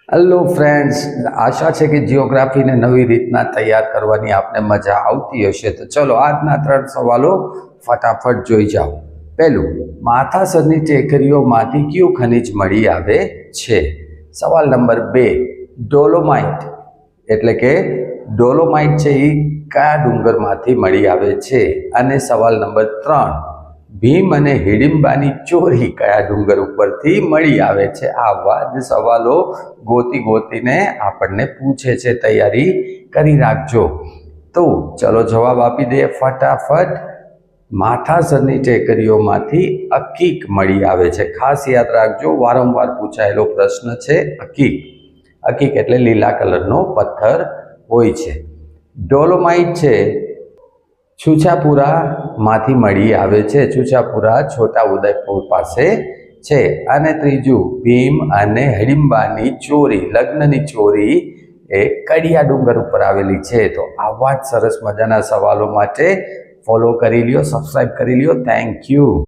Hello friends, આશા છે કે જીઓગ્રાફીને નવી રીતના તૈયાર કરવાની આપને મજા આવતી હશે. તો ચલો આજના 3 સવાલો ફટાફટ જોઈ જાઓ. પહેલું, માથાસરની ટેકરીઓમાંથી કયું ખનિજ મળી આવે છે? સવાલ નંબર 2, ડોલોમાઇટ એટલે કે ડોલોમાઇટ છે એ કયા ડુંગરમાંથી મળી આવે છે? અને સવાલ નંબર 3, ભીમ અને હિડિંબાની ચોરી કયા ડુંગર ઉપરથી મળી આવે છે? આવા જ સવાલો ગોતીને આપણને પૂછે છે. તૈયારી કરી રાખજો. તો ચલો જવાબ આપી દઈએ ફટાફટ. માથાસરની ટેકરીઓમાંથી અકીક મળી આવે છે. ખાસ યાદ રાખજો, વારંવાર પૂછાયેલો પ્રશ્ન છે અકીક. અકીક એટલે લીલા કલરનો પથ્થર હોય છે. ડોલોમાઇટ છે છૂછાપુરામાંથી મળી આવે છે. છૂછાપુરા છોટા ઉદયપુર પાસે છે. અને ત્રીજું, ભીમ અને હિડિંબાની ચોરી, લગ્નની ચોરી એ કડિયા ડુંગર ઉપર આવેલી છે. તો આવા જ સરસ મજાના સવાલો માટે ફોલો કરી લ્યો, સબસ્ક્રાઈબ કરી લ્યો. Thank you.